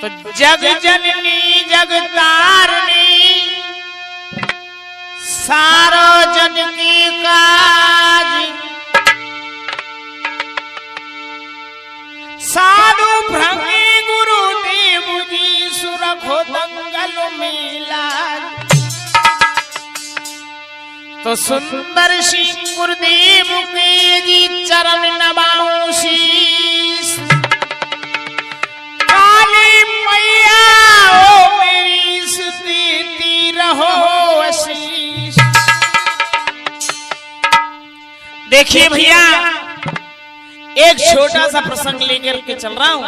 तो जग जननी जगतारणी सारो जन की काज साधु भ्रमे गुरुदेव जी सुरखो दंगल मिला। तो सुंदर सिंह गुरुदेव के जी चरण नवाऊं शीश। काली मैया ओ मेरी स्थिति रहो आशीष। देखिए भैया एक छोटा सा प्रसंग लेकर के चल रहा हूं,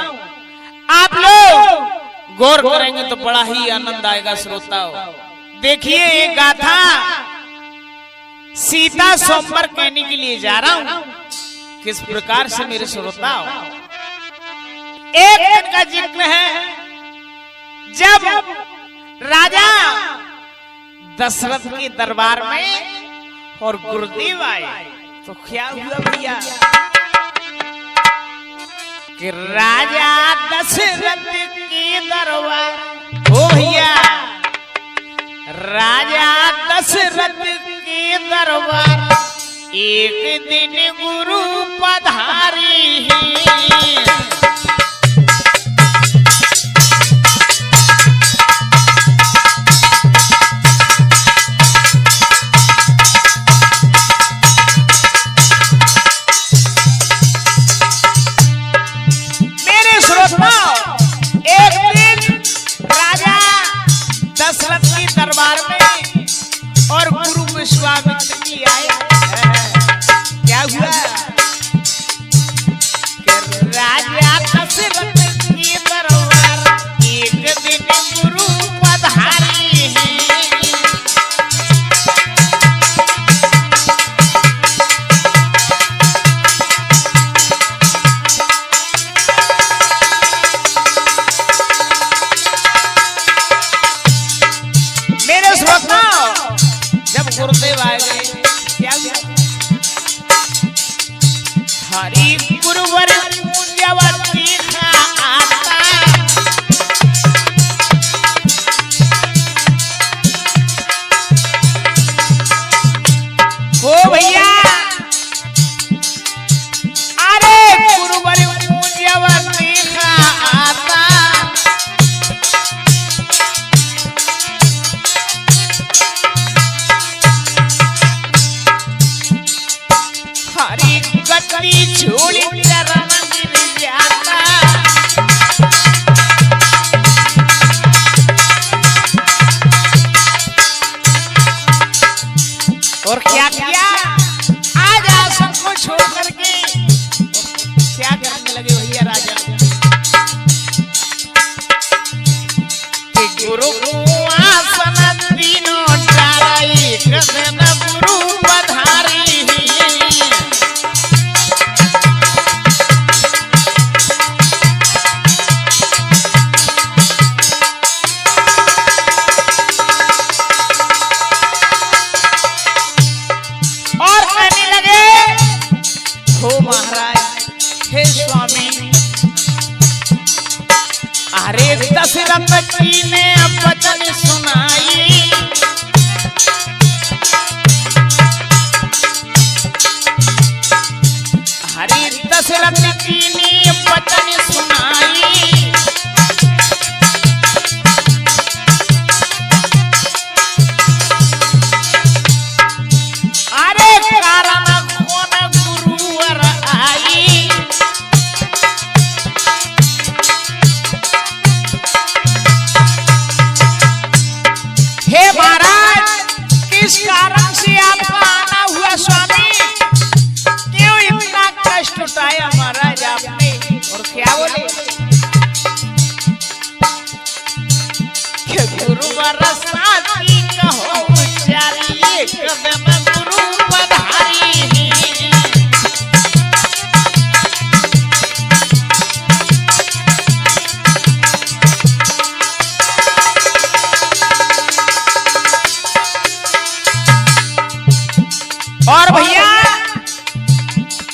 आप लोग गौर करेंगे तो बड़ा ही आनंद आएगा श्रोताओ। देखिए एक गाथा सीता स्वयंवर कहने के लिए जा रहा हूं, किस प्रकार से मेरे श्रोताओ। एक दिन का जिक्र है जब राजा दशरथ के दरबार में और गुरुदेव आए तो क्या हुआ भैया कि राजा दशरथ के दरबार हो भैया राजा दशरथ के दरबार एक दिन गुरु पधारी दशरथ के दरबार में और गुरु विश्वामित्र जी आए। क्या हुआ कि राजा दशरथ के दरबार एक दिन गुरु पधारी गुरुदेव आए गए। क्या हुआ हरि गुरुवर पूज्यवती का आता हो भैया अरे गुरुवर पूज्यवती का आता गति छोड़ चरण गिर जाता और क्या किया आज आसन को छोड़ करके क्या करने लगे भैया राजा कि गुरु को आसन तीनों डाला एक दिन गुरु पधारी अरे दशरथ जी ने वचन सुनाई हरे दशरथ जी ने वचन सुनाई अरे कारण कौन गुरुवर आई किस कारण से आपका आना हुआ स्वामी क्यों इतना कष्ट उठाया महाराज आपने और क्या बोले कि गुरुवर साथी कहो चलिए कदम गुरु पधारी और भैया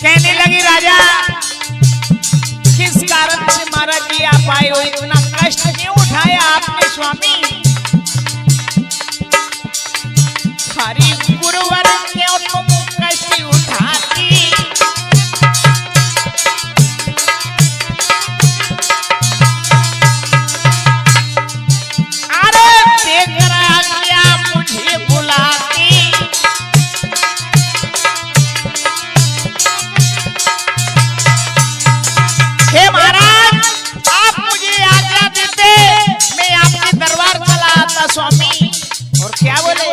कहने लगे राजा किस कारण से महाराज जी आप आए हो इतना कष्ट स्वामी हरि गुरुवर क्यों तुम कैसी उठाती अरे देख रहा क्या मुझे बुलाती हे महाराज आप मुझे आज्ञा देते मैं आपके दरबार चला आता स्वामी। और क्या बोले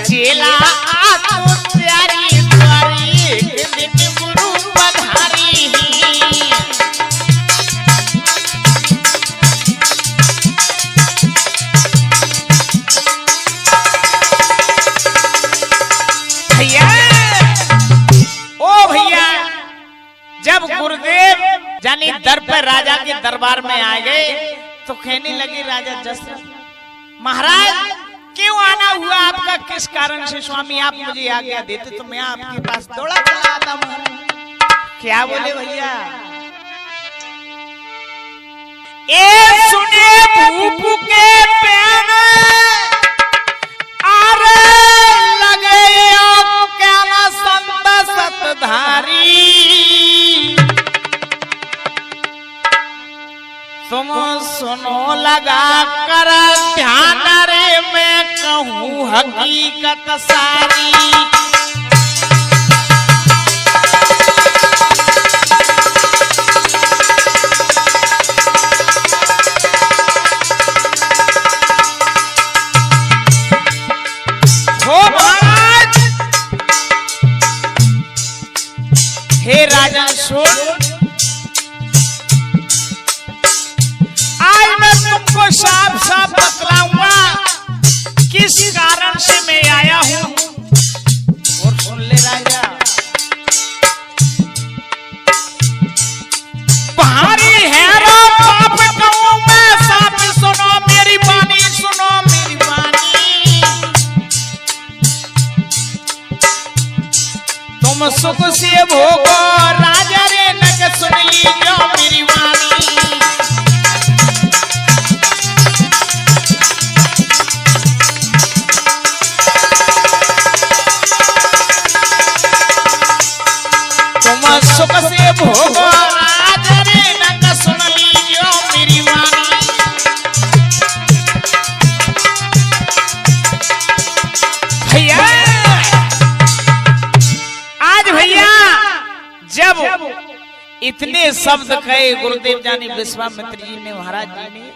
चेला आतो प्यारी द्वारी एक दिन गुरु पधारी भैया ओ भैया जब गुरुदेव जानी दर पर राजा के दरबार में आ गए तो कहने लगे राजा दशरथ महाराज क्यों आना हुआ आपका किस कारण से स्वामी आप मुझे आज्ञा देते तो मैं आपके पास दौड़ा चला आता हूं। क्या बोले भैया ए सुने भूपू के पैन आरे लगे क्या ना संत सतधारी तुम सुनो लगा कर ध्यान रे मैं कहूँ हकीकत सारी हो महाराज हे राजा सुन तुमको साफ साफ बतलाऊंगा किस कारण से मैं आया हूं। और सुन ले राजा भारी हैरो पाप कहूं मैं साफ सुनो मेरी बानी सुनो मेरी बानी तुम सुख से भोगो राजा रे नग सुन लीजिए मेरी वाणी सुख से भोगो राजा रे नग सुन लीजियो मेरी वाणी भैया आज भैया जब इतने शब्द कहे गुरुदेव जानी विश्वामित्र जी ने महाराज जी ने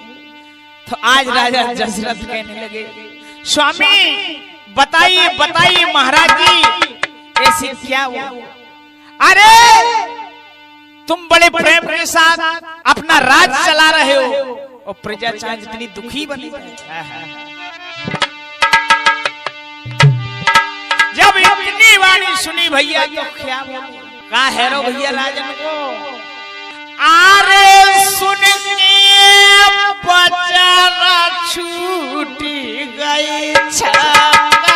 तो आज राजा दशरथ कहने लगे स्वामी बताइए बताइए महाराज जी ऐसी क्या हुआ। अरे तुम बड़े प्रेम के साथ अपना राज चला रहे हो और प्रजा चांद इतनी दुखी बनी जब इतनी वाणी सुनी भैया तो क्या कहा है रो भैया राजन को अरे सुन के बचारा छूटी गई छक्का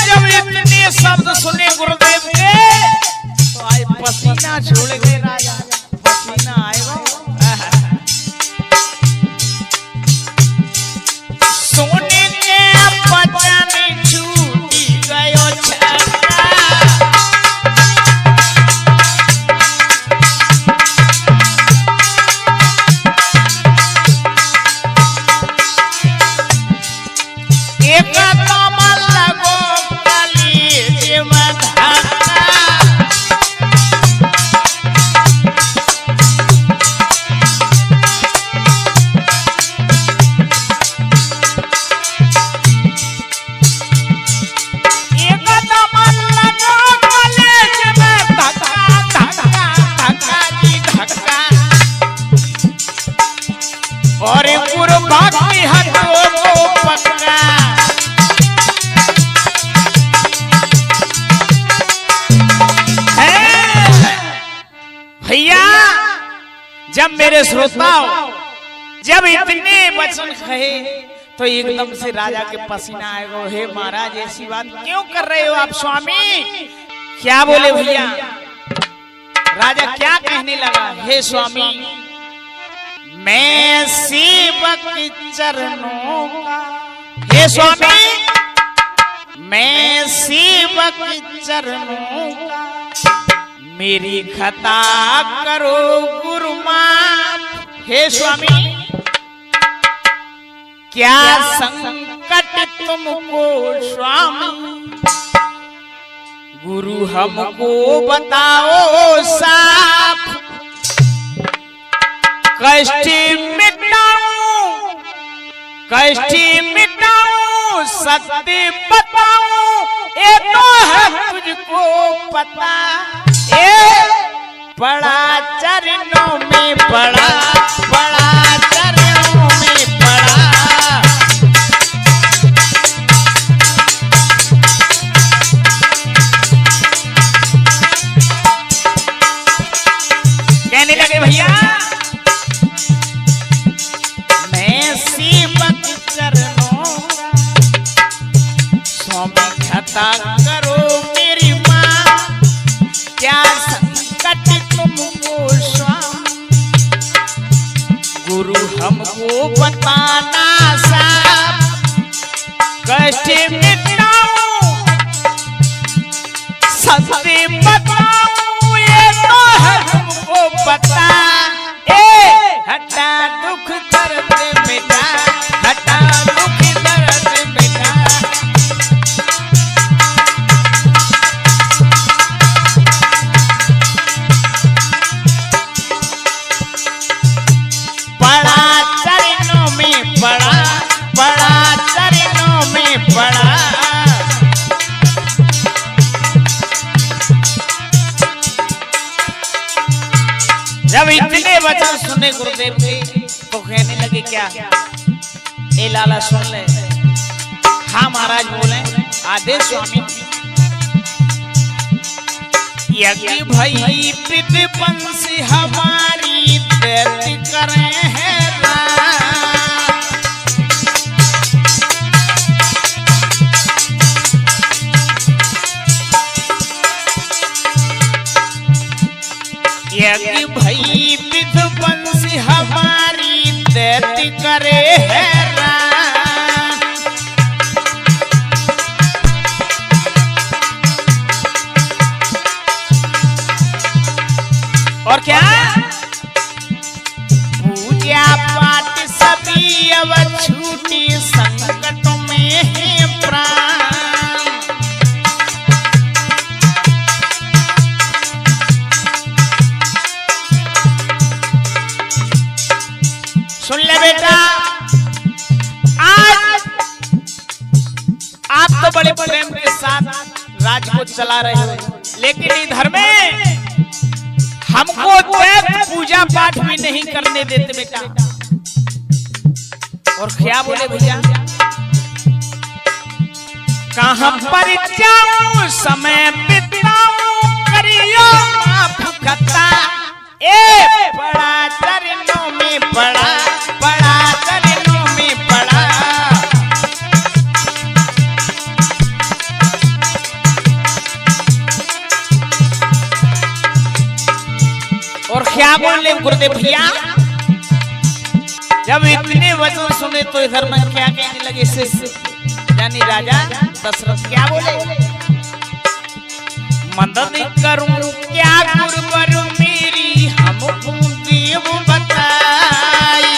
शब्द सुने गुरुदेव के तो आए पसीना छोड़ गए राजा पसीना आएगा सोने के बचाने छूटी गयो छक्का एक कमल लगो और गुरु भक्ति हटो को पक्का भैया जब मेरे श्रोताओं जब इतने वचन कहे तो एकदम से राजा के पसीना आएगा। हे महाराज ऐसी बात क्यों कर रहे हो आप स्वामी? क्या बोले भैया? राजा क्या कहने लगा? हे स्वामी, मैं सेवक चरणों का, हे स्वामी मैं सेवक चरणों का, मेरी खता करो गुरु माफ। हे स्वामी क्या संकट तुमको स्वामी, गुरु हमको बताओ साफ। कष्ट मिटाऊं, कष्ट मिटाऊं, सत्य बताऊं, ये तो है तुझको पता। पड़ा चरणों में पड़ा, पड़ा चरणों में पड़ा। कहने लगे भैया मैं सेवक चरणों का, स्वामी खता करो मेरी माँ, क्या संकट तुमको स्वामी, गुरु हमको बताना साफ। कष्ट मिटाऊं, सत्य बताऊं, ये तो है हमको पता। हटा दुख दर्द मिटा, हटा दुख दर्द मिटा। पड़ा चरणों में पड़ा, पड़ा चरणों में पड़ा। जब इतने वचन सुने गुरुदेव के तो कहने लगे क्या? ए लाला सुन ले। हाँ महाराज बोले। आदेश स्वामी। यज्ञ भई विध्वंस हमारी दैत्य करे हैं यज्ञ भई विध्वंस हमारी दैत्य करे हैरान। और क्या? पूजा पाठ सभी अब छूटी, संकट में है प्राण। सुन ले बेटा, आज आप तो बड़े प्रेम के साथ राज को चला रहे हो, लेकिन इधर में हमको दैत्य पूजा पाठ भी नहीं करने देते बेटा। और क्या बोले भैया? कहां पर जाऊं समय बिताऊं, करियो माफ खता। बड़ा चरणों में पड़ा, बड़ा चरणों में पड़ा। और क्या बोले गुरुदेव भैया? जब इतने वचन सुने तो इधर में क्या कहने लगे शिष्य यानी राजा दशरथ? क्या बोले? मदद करूं क्या गुरुवर मेरी, हमको देव बताई।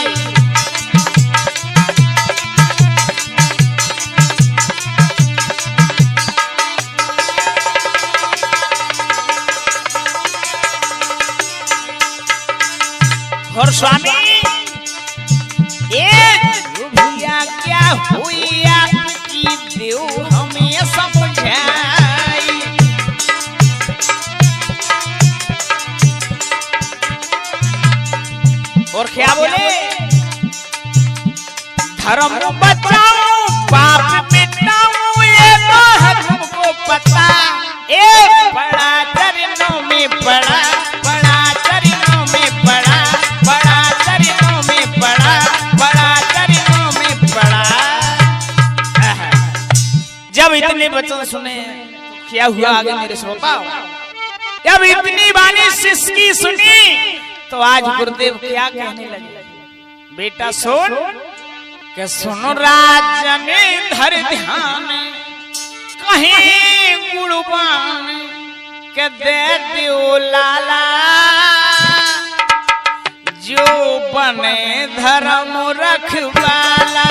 और स्वामी भैया क्या हुई आपकी, देव हमें समझाई। और क्या बोले? धर्म बचाओ पाप मिटाओ, ये तो है तुमको पता। बड़ा चरणों में पड़ा, बड़ा चरणों में पड़ा, बड़ा चरणों में पड़ा। जब इतने वचन सुने क्या हुआ आगे मेरे श्रोताओ? जब इतनी वाणी शिष्य की सुनी तो आज गुरुदेव क्या कहने लगे? बेटा सुन के सुनो राजन धर ध्यान, कहीं गुणवान के दे दियो लाला, जो बने धर्म रखवाला।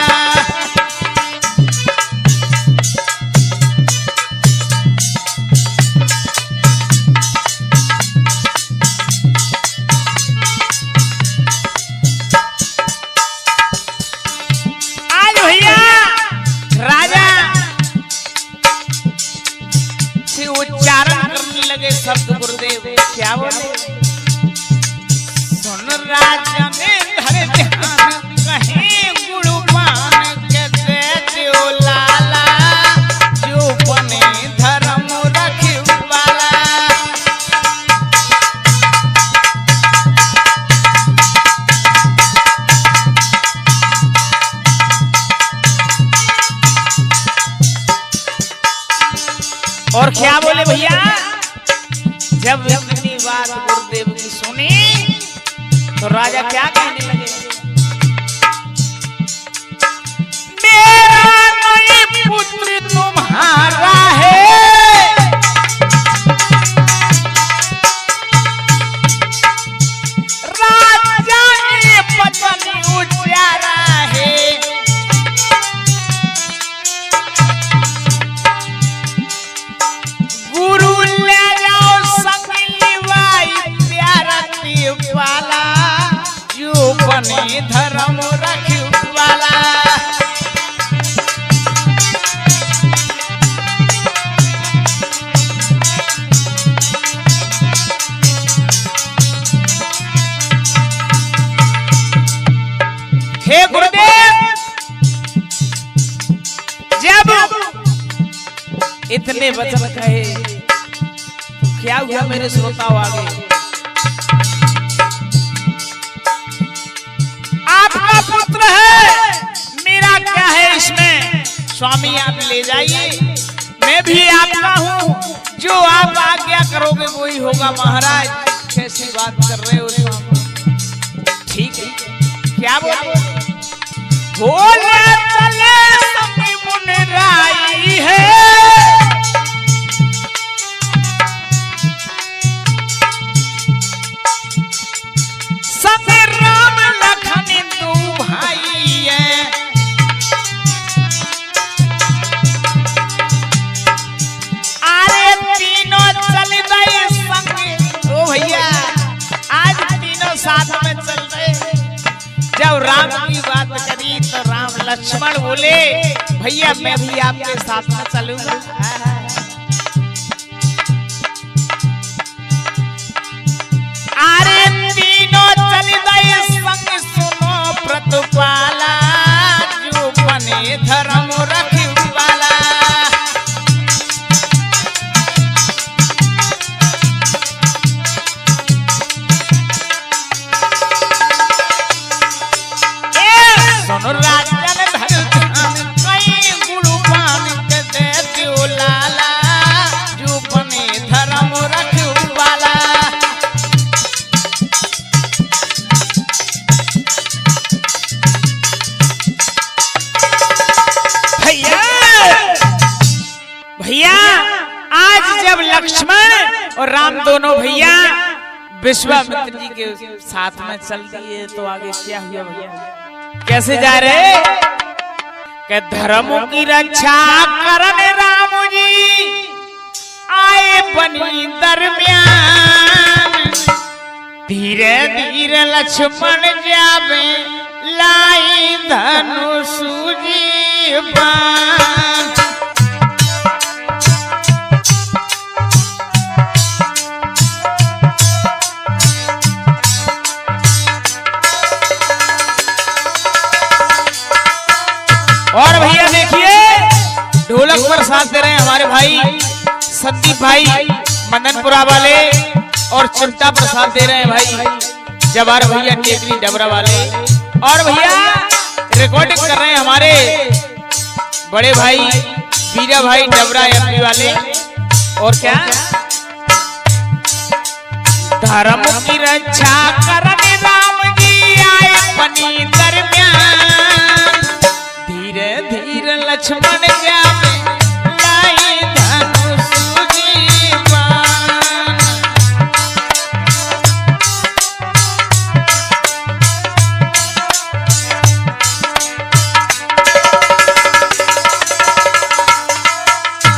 आज भैया राजा से उच्चारण करने लगे शब्द गुरुदेव। क्या बोले? सुन राजन धर ध्यान, कहीं गुणवान के दे दियो लाला, जो बने धर्म रखवाला। और क्या बोले भैया? जब इतनी बात गुरुदेव की सुनी तो राजा क्या कहने लगे? मेरा नहीं पुत्र तुम्हारा है, राजा ने पत्नी उच्चारा है। गुरु ले जाओ संगी वाई प्यारा वाला, जो बने धर्म रखवाला। हे गुरुदेव, जब इतने वचन कहे तो क्या हुआ मेरे श्रोताओं? आगे आपका पुत्र है, मेरा क्या है इसमें? स्वामी आप ले जाइए, मैं भी आपका हूँ, जो आप आज्ञा करोगे वही होगा। महाराज कैसी बात कर रहे हो स्वामी? ठीक है, क्या बोले? बोले चले सभी मुन राई है, राम लखन दो भाई है। अरे तीनों चल गए संग। ओ भैया आज तीनों साथ में चल रहे। जब राम की बात करी तो राम लक्ष्मण बोले भैया मैं भी आपके साथ में चलूंगा। अरे तीनों चल गए संग, सुनो प्रतिपाला, जो बने धर्म रखवाला। सुनो राजन धर ध्यान, कहीं गुणवान के दे दियो लाला, जो बने धर्म रखवाला। भैया आज जब लक्ष्मण और राम दोनों भैया विश्वामित्र जी के साथ में चल दिए तो आगे क्या हुआ भैया? कैसे जा रहे? कि धर्म की रक्षा करने राम जी आए बनी दरमियान, धीरे धीरे लक्ष्मण जावे लाई धनुष जी बाण। और भैया देखिए ढोलक पर साथ दे रहे हैं हमारे भाई संदीप भाई मदनपुरा वाले, और चिमटा पर साथ दे रहे हैं भाई जवार भैया टेकरी डबरा वाले, और भैया रिकॉर्डिंग कर रहे हैं हमारे बड़े भाई हीरा भाई डबरा एमपी वाले। और क्या धर्म की रक्षा करने राम जी आए अपनी दरमियान, धीरे धीरे लक्ष्मण जावे लाई धनुष जीवान।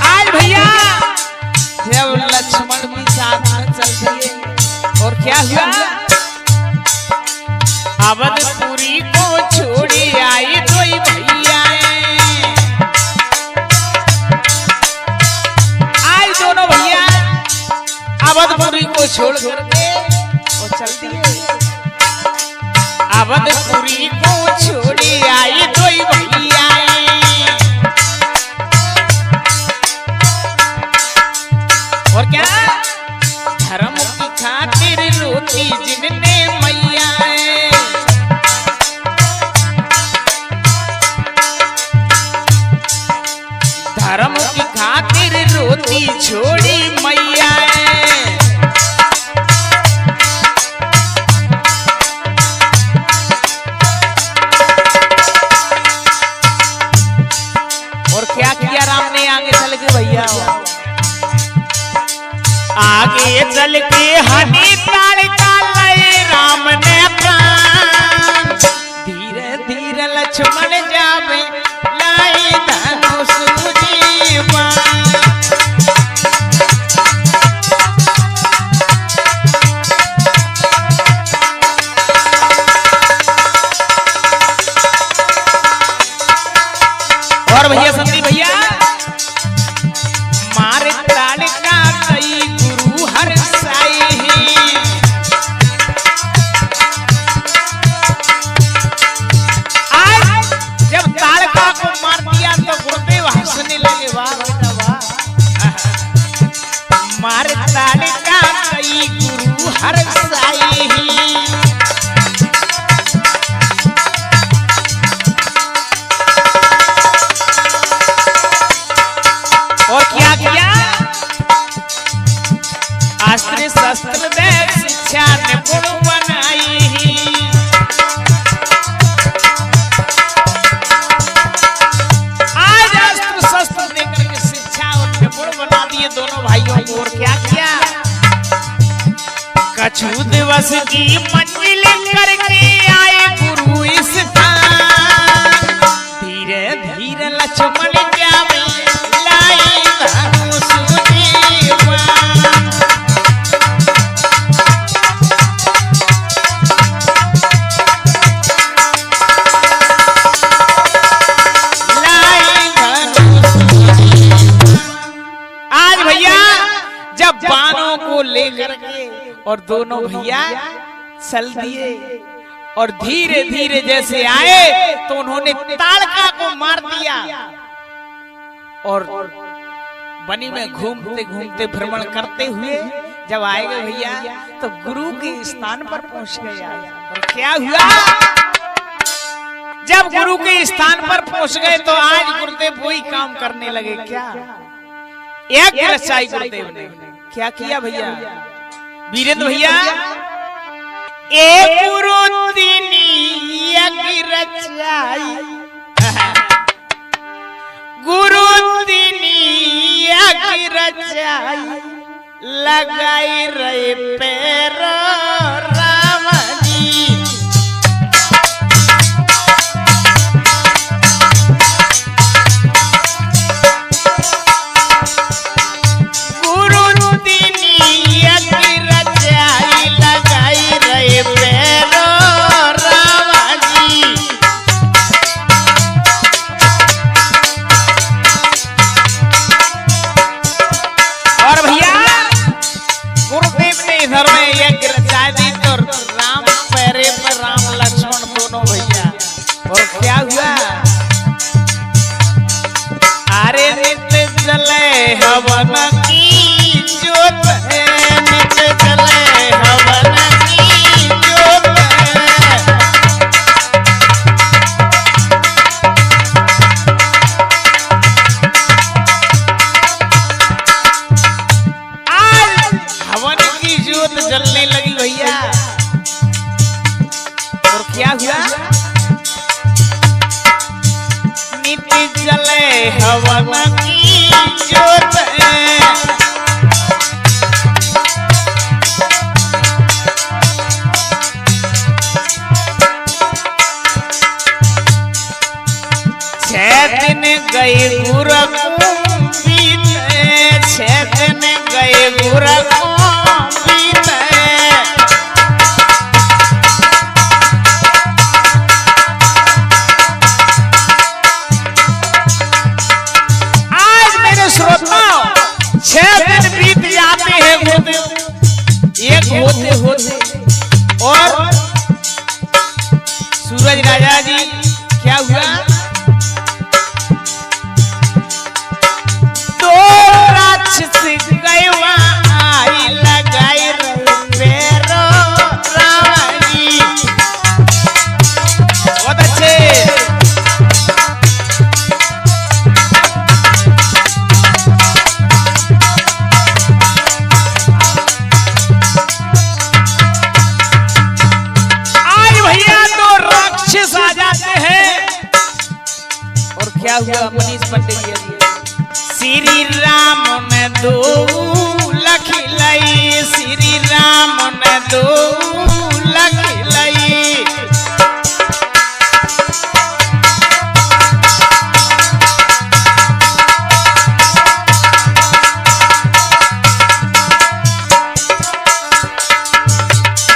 आज भैया जब लक्ष्मण भी साथ में चल दिए और क्या हुआ, अवधपुरी को छोड़ी आई कोई भैया, आज दोनों भैया अवधपुरी को छोड़ करके और चल दिए। अवधपुरी को छोड़ी आई कोई भैया, और क्या धर्म की खातिर रोती जिनने मैया, धर्म की खातिर रोती छोड़ी मैया। और क्या किया राम ने आगे चल के भैया, आगे चल के हनी तालिका लय राम ने प्राण, धीरे धीरे लक्ष्मण जावे लाई धनुष जीवान। और भैया संदीप भैया मारे तालिका कई गुरु हर साई, आज जब तालिका को मार दिया तो गुरुदेव हंसने लगे, वाह बेटा वाह, मारे तालिका कई गुरु हर साई। और क्या किया अस्त्र शस्त्र दे शिक्षा निपुण बनाई, आज अस्त्र शस्त्र देकर के शिक्षा और निपुण बना दिए दोनों भाइयों को। और क्या किया कछु दिवस की मंजिल करके आए गुरु स्थान, धीरे धीरे लक्ष्मण जावे लाई धनुष जीवान। आज भैया जब बाणों को लेकर के और दोनों भैया चल दिए और धीरे धीरे जैसे आए तो उन्होंने ताड़का को मार दिया और बनी में घूमते घूमते भ्रमण करते हुए जब आएगा भैया तो गुरु के स्थान पर पहुंच गए। और क्या हुआ जब गुरु के स्थान पर पहुंच गए तो आज गुरुदेव वही काम करने लगे। क्या एक रचाई गुरुदेव ने क्या किया भैया वीरेंद्र भैया, एक गुरु दीनी एक रचाई, गुरु दीनी एक रचाई लगाई रहे पैरो राम जी। हवन की ज्योत है मिट चले हवन की ज्योत है। हवन की जोत दिन गए गुरक बीते 6 दिन गए गुरक बीते आज मेरे श्रोताओं 6 दिन बीत जाते हैं एक होते होते और सूरज राजा जी क्या हुआ क्या हुआ मनीष पंडित जी श्री राम ने 2 लखिलाई श्री राम ने 2 लखिलाई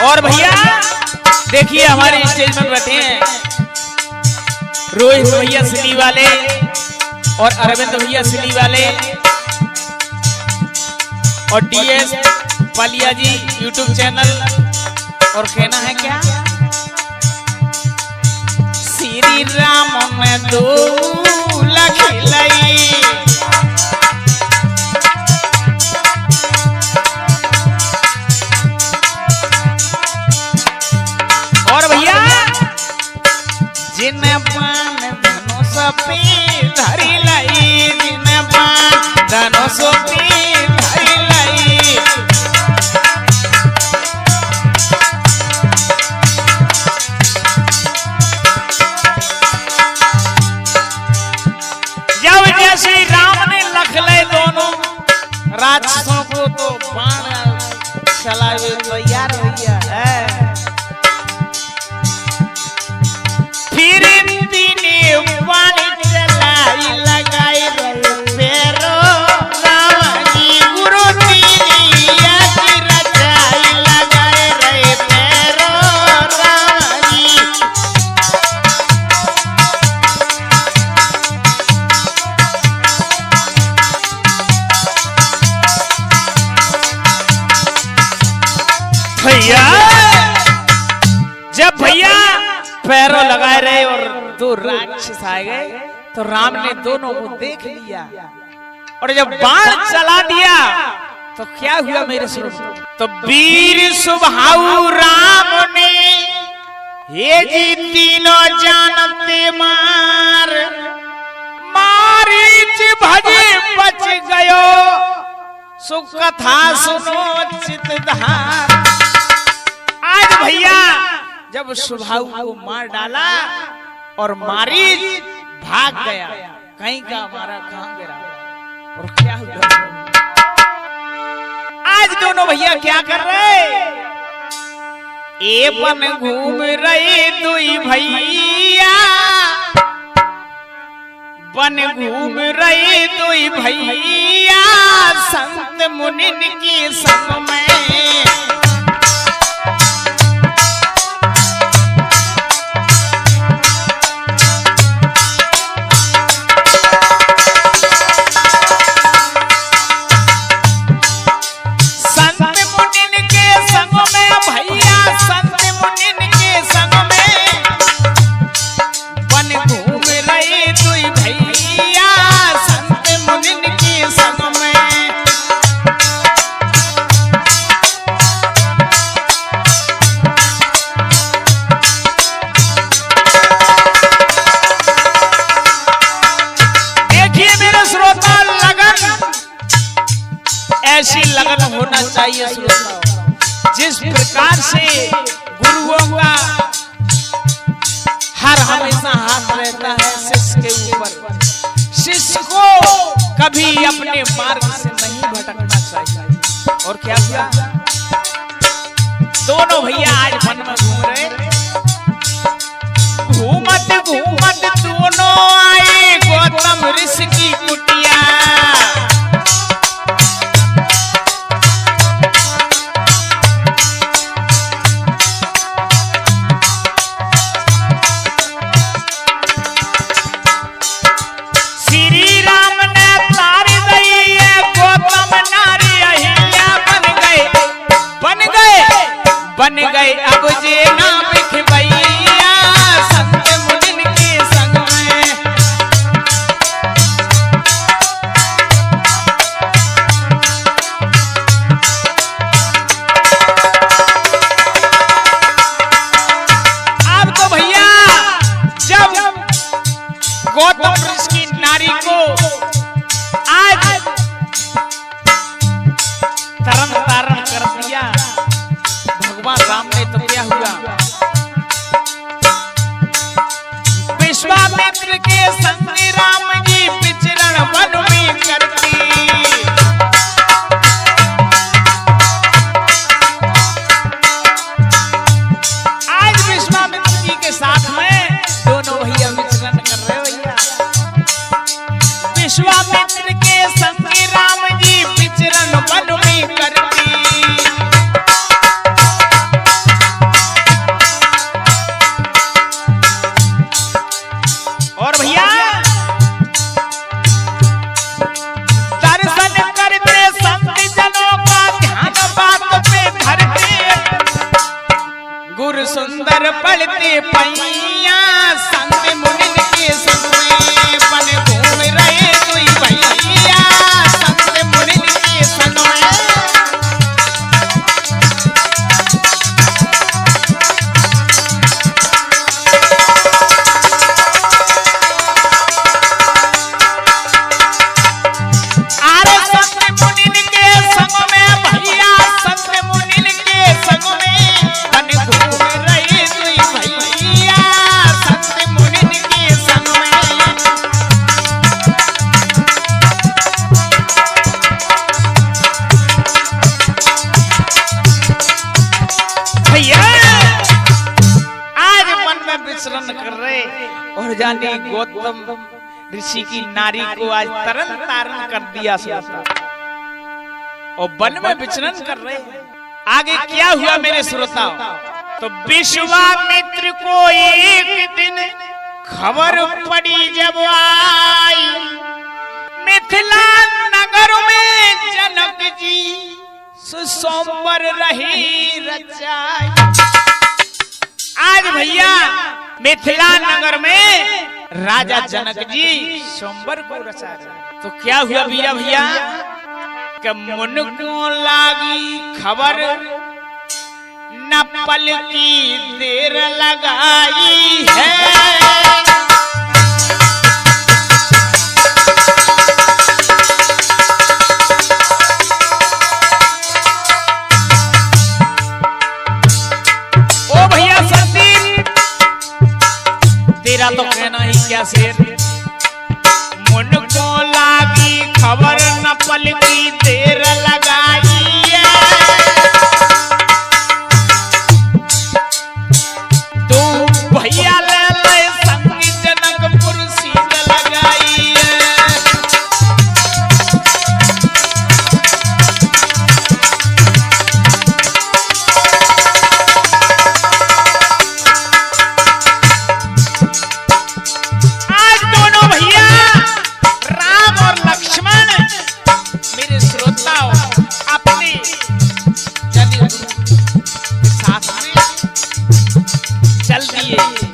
और भैया देखिए हमारे स्टेज पर बैठे हैं रोहित भैया सिली वाले और अरविंद भैया सिली वाले और डीएस पालिया जी यूट्यूब चैनल और कहना है क्या श्री राम में 2 लखिलाई और भैया जिन्हें पे धरी लाई दिन पान धनुष पे धरी लाई जब जैसे राम ने लख ले दोनों राक्षसों को तो बाण चलावे तैयार हो गया है फिर पानी चलाई लगाई फेरो रावणी गुरु तीनिया की रचाई लगाए रहे फेरो रावणी भैया जब भैया पैरों लगाए रहे और 2 राक्षस आ गए तो राम ने दोनों को देख लिया और जब बाण चला दिया तो क्या हुआ मेरे श्रोता तो वीर सुभाऊ राम ने ये जी तीनों जानते मार मारीच भजे बच गयो सुख कथा सुनो चितधार आज भैया जब सुभाऊ को मार डाला और मारीच भाग गया कहीं का हमारा कहां गिरा और क्या हुआ आज दोनों भैया क्या कर रहे ए बन घूम रहे 2 भैया बन घूम रहे 2 भैया संत मुनिन के संग में ऐसी लगन होना चाहिए श्रोताओं जिस प्रकार से गुरुओं का हर हमेशा हाथ रहता है शिष्य के ऊपर शिष्य को कभी अपने मार्ग से नहीं भटकना चाहिए। और क्या हुआ, दोनों भैया आज वन में घूम रहे, घूमत घूमत दोनों आए गौतम ऋषि की कुटिया। श्री राम ने तार दी गौतम नारी अहिल्या बन गए अब जे नाम भैया संत मुनिन के संग में। अब तो भैया जब गौतम ऋषि की नारी को आज तरन तारण कर दिया भगवान राम ने, तो क्या हुआ, विश्वामित्र के संग राम जी विचरण वन में करती। आज विश्वामित्र जी के साथ में दोनों भैया विचरण कर रहे भैया। विश्वामित्र के संग राम जी विचरण वन में करती। और भैया दर्शन करते संत जनों का ध्यान बात पे धरते, गुरु सुंदर पढ़ते पैया संत मुनिन के संग में बन घूम रहे कोई भैया संत मुनिन के संग में। कर रहे और जाने गौतम ऋषि की नारी को आज तरन तारण कर दिया सोता और वन में विचरण कर रहे। आगे क्या हुआ मेरे श्रोताओ, तो विश्वामित्र को एक दिन खबर पड़ी जब आई मिथिला नगर में जनक जी सुसंवर रही रचाई। आज भैया मिथिला नगर में राजा जनक जी स्वयंवर को रचा रहे। तो क्या हुआ भैया कि मुन को लागी खबर न पल की देर लगाई है। तेरा तो कहना ही क्या शेर, मुन को लागी खबर न पल की देर लगाई है। तो भैया ले ले संग जनकपुर सीध लगाई है।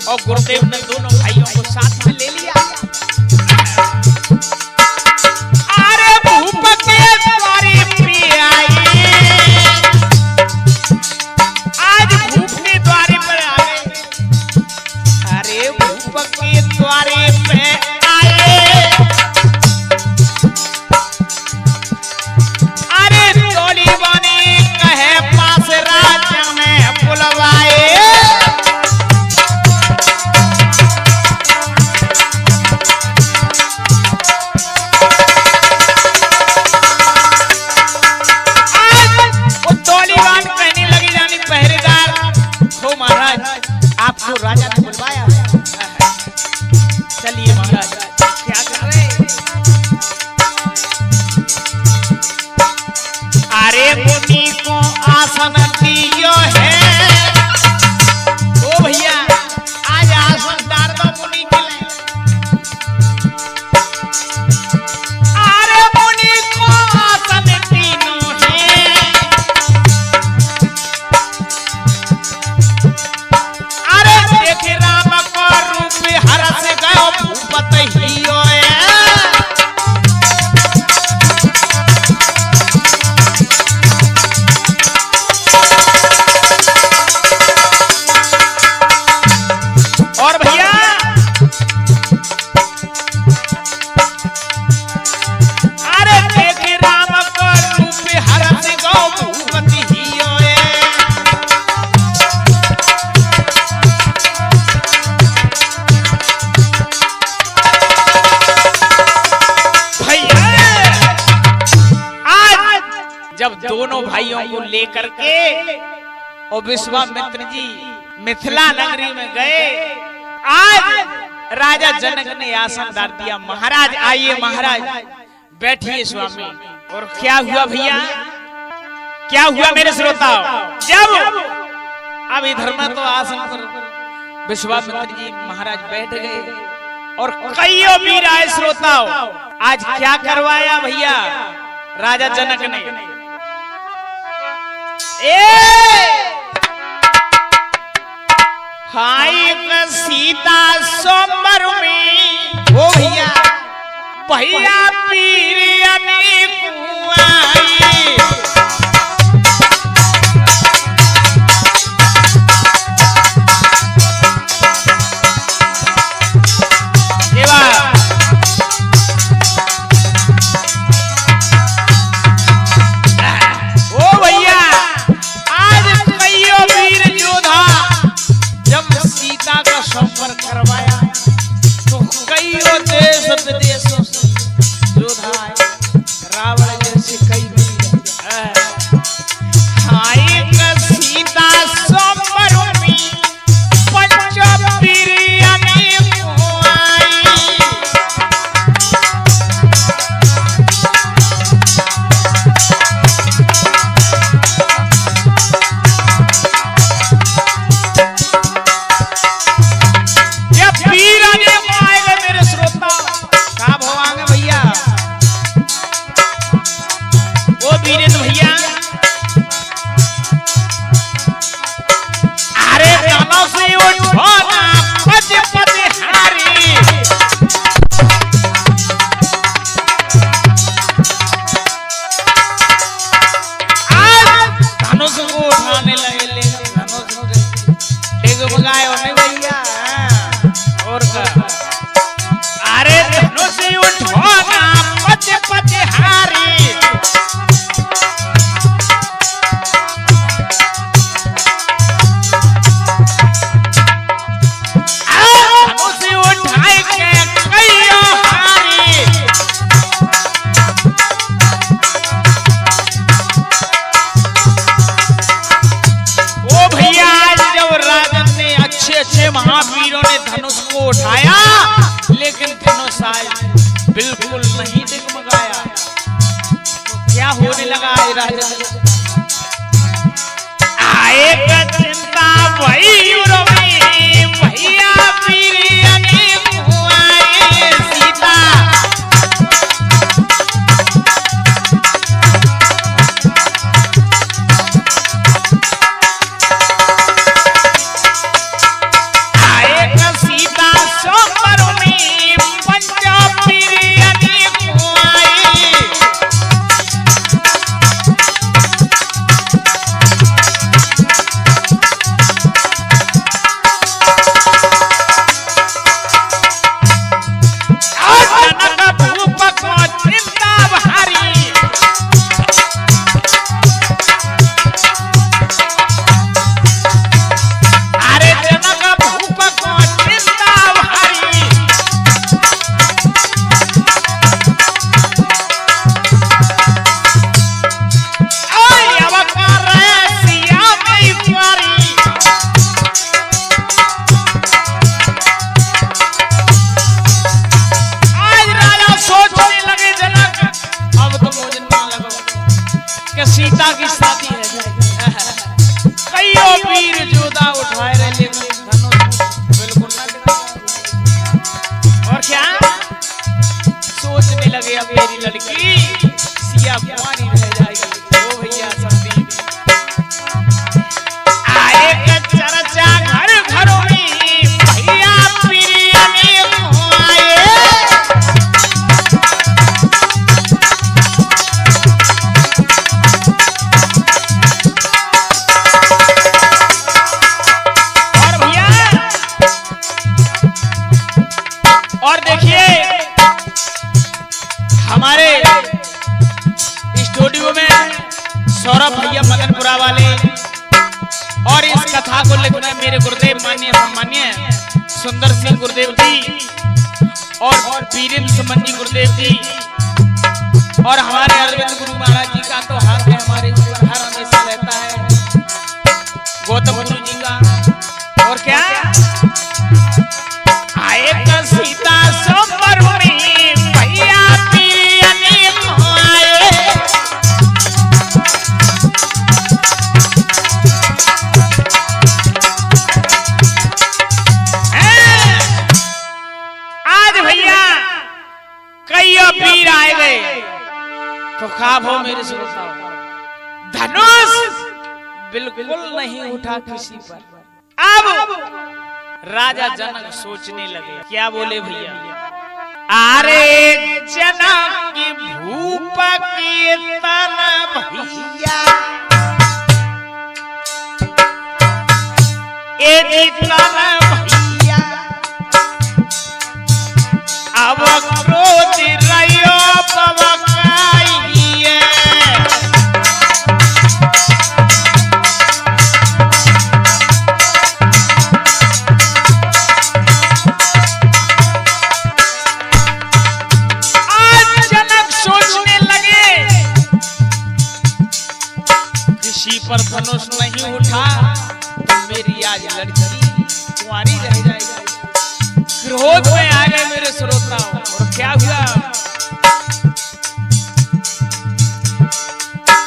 और गुरुदेव ने दोनों भाइयों को साथ में ले लिया। अरे भूप के द्वारे पे आई, आज भूप के द्वारे पर आ गए। अरे भूप के द्वारे पे आए, अरे टोली बनी कहे पास राजा में बुलवाए। आसन दियो है। ओ भैया आज आसन दार मुनि के लिए, अरे मुनि को आसन तीनों है। अरे देखे राम को रूप हरस गयो भूपत हियो है। और भैया अरे देखे राम को रूप हरस गयो भूपत हियो है। जब दोनों भाइयों को लेकर के और विश्वामित्र जी मिथिला नगरी में गए, आज राजा जनक ने आसन डाल दिया। महाराज आइए, महाराज बैठिए स्वामी। और क्या हुआ भैया, क्या हुआ मेरे श्रोताओ, जब अब इधर में तो आसन पर विश्वामित्र जी महाराज बैठ गए और कईयों वीर आए। श्रोताओ आज क्या करवाया भैया राजा जनक ने, हाई सीता सोमर में हो भैया भैया पीर अनेक आई। संपर्क करवाया तो कईयों देश विदेशों से योद्धा आए, रावण जैसे कई सीता संपर में पंचवीर अनेक आई। भैया अरे दानों से उठोना पद पद हारी। धनुष को उठाने लगे, लेकिन धनुष भगाए नहीं भैया। और का अरे धनुष से उठोना पद पद हारी। महावीरों ने धनुष को उठाया, लेकिन धनुष आज बिल्कुल नहीं डगमगाया। क्या होने लगा राजा आए चिंता वही भैया पीर अनेक हुआए। सीता लगे अब मेरी लड़की सिया कुंवारी रह जाएगी। ओ भैया संदीप आए चर्चा घर घरों में भैया प्रियने आए। और भैया और देखिए हमारे स्टूडियो में सौरभ भैया मदनपुरा वाले और इस कथा को लिखना मेरे गुरुदेव माननीय सम्मान्य सुंदर सिंह गुरुदेव जी और वीरेंद्र सुमन जी गुरुदेव जी और हमारे अरविंद गुरु महाराज जी का तो हाथ है हमारे ऊपर हर हमेशा रहता है, गौतम गुरु जी का। और क्या आए सीता सोमवार में भैया प्रियने आए। आज भैया कई वीर आए गए तो खाब हो मेरे श्रोता, धनुष बिल्कुल नहीं उठा किसी पर। अब राजा जनक सोचने लगे, क्या बोले भैया, अरे जनक की भूप की तन भैया ए तन भैया अब क्रोध रयो पवकाइए। पर धनुष नहीं उठा तो मेरी आज लड़की कुंवारी रह जाएगी। क्रोध में आ गए मेरे श्रोताओं। और क्या हुआ,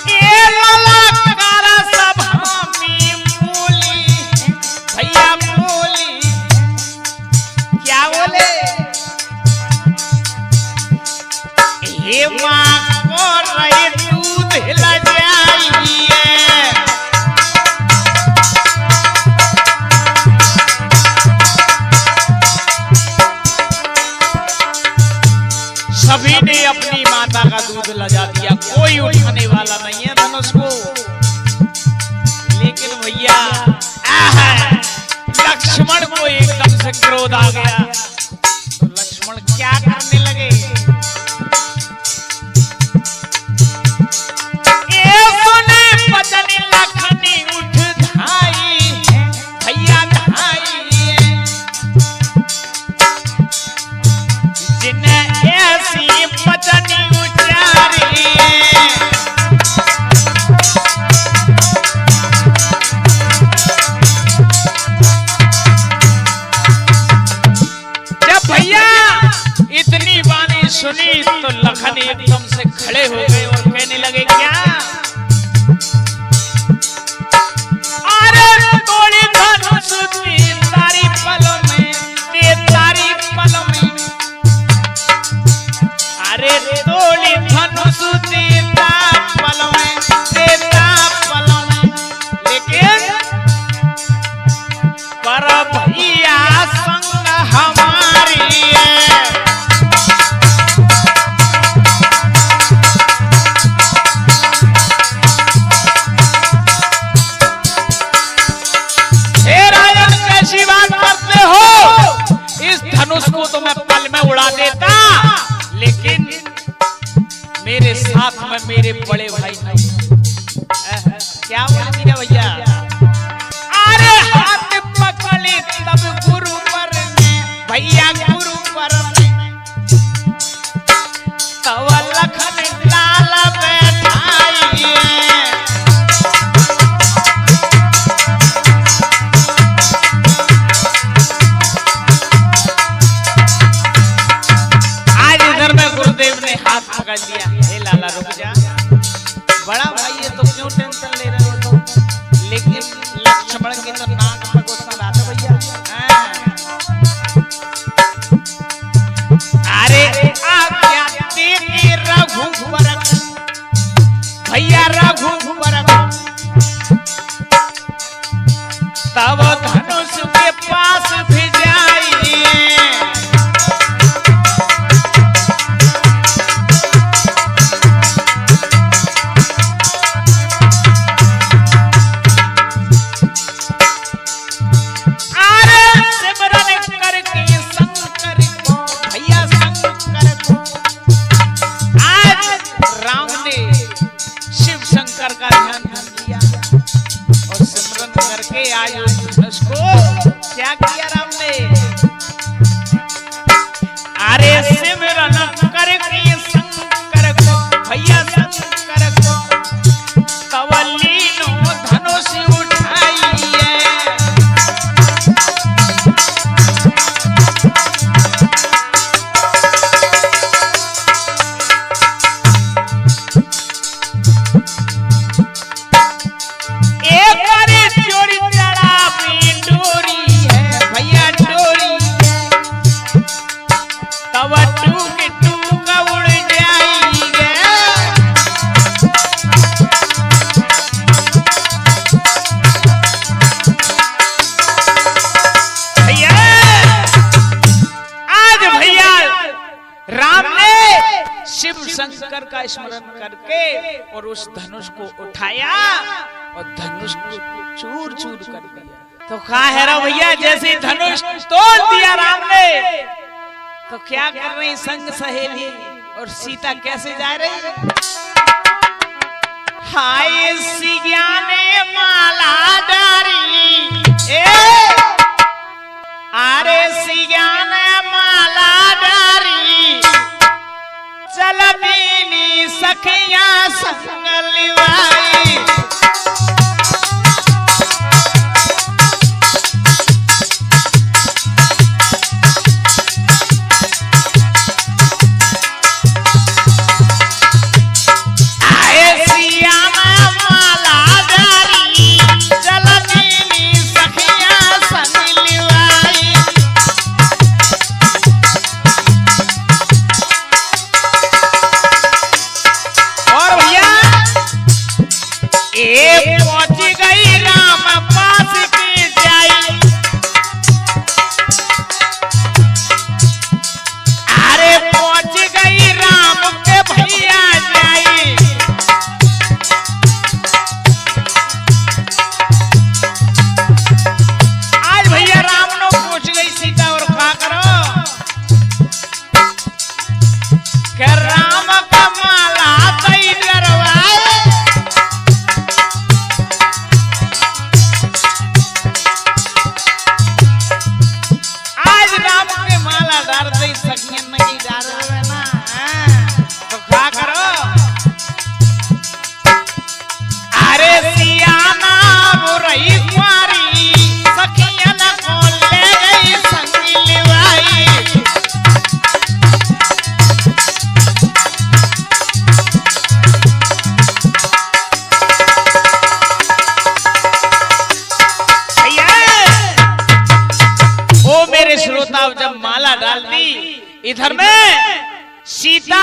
ये ललकार सभा में बोली भैया बोली, क्या बोले, हे माँ को रही दूध हिला जाइए। सभी ने अपनी माता का दूध लजा दिया, कोई उठाने वाला नहीं है धनुष को। लेकिन भैया लक्ष्मण को एकदम से क्रोध आ गया तो लक्ष्मण क्या करने लगे, पत्नी लखनी उठ धाई भैया धाई, जिन्हें ऐसी पत्नी उचारी जब भैया इतनी बानी सुनी तो लखन एकदम से खड़े हो गए और कहने लगे, क्या उसको तो मैं पल में उड़ा देता, लेकिन मेरे साथ में मेरे बड़े भाई नहीं। क्या बोलती है भैया, अरे हाथ पकड़े तब गुरु पर भैया गुरु पर तब लखन लाल बैठाइए। पकड़ लिया, हे लाला रुक जा, बड़ा भाई है तो क्यों टेंशन ले रहे हो तुम। लेकिन लक्ष्मण की तो नाक पर गुस्सा आता भैया। अरे आ क्या देख अब टूक टूक उड़ जाएंगे। भैया आज भैया राम ने शिव शंकर का स्मरण करके और उस धनुष को उठाया और धनुष को चूर चूर कर दिया। तो कहा है रा भैया, जैसे ही धनुष तोड़ दिया राम ने, तो क्या कर रही संग सहेली और सीता कैसे जा रही? हाय सिया ने माला डारी, अरे सिया ने माला डारी, चल दीनी सखिया संग लिवाई। जब माला डाल दी, इधर में सीता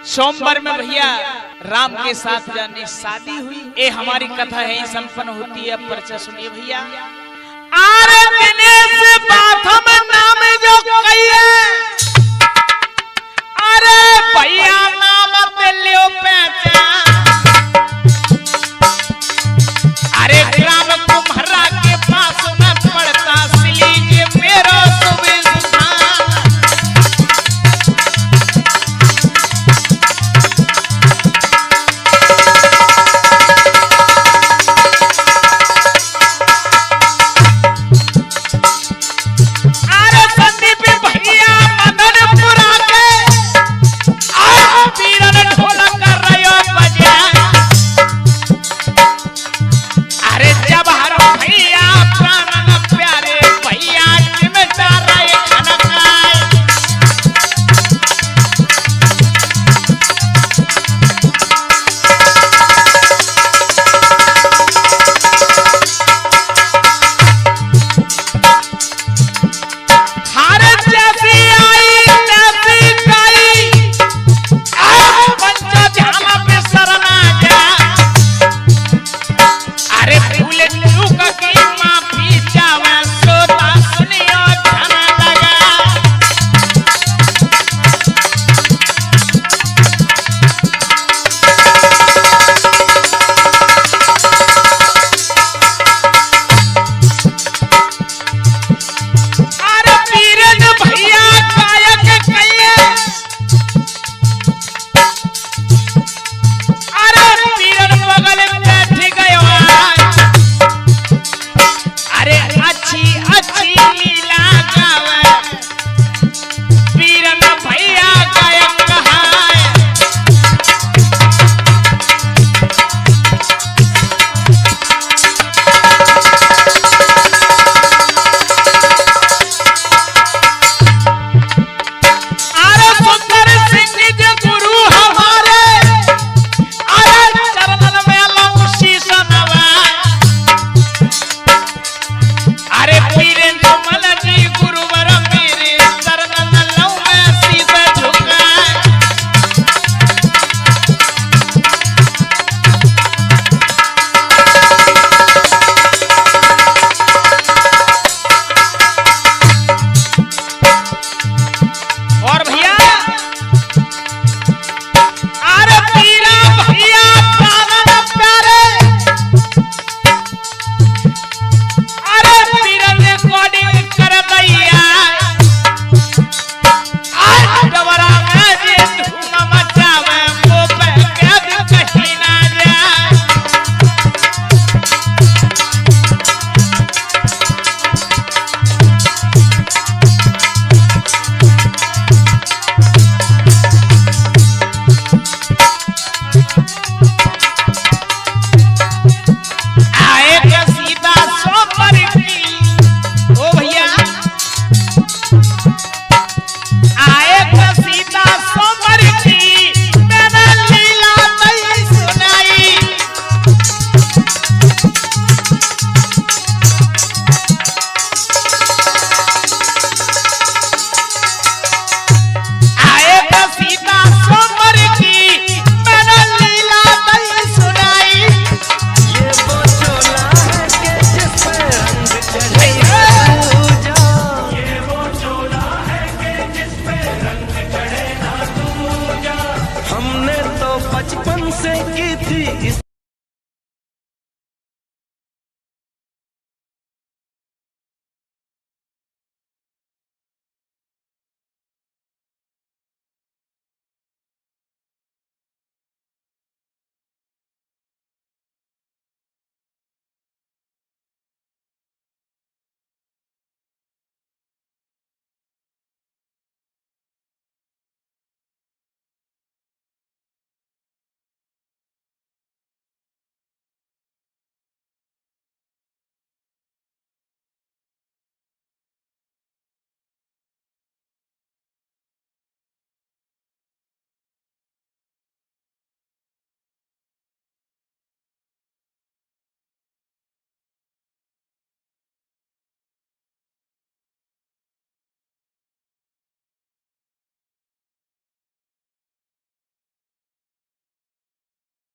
सोमवार में भैया राम के साथ जाने शादी हुई। ये हमारी कथा है, संपन्न होती है। परिचय सुनिए भैया। आरे दिनेश बाथम नाम जो कहिए, अरे भैया नाम पे लियो पहचान। अरे ग्राम कुम्हरा के पास में पड़ता सिलीज मेरो भैया से की थी इस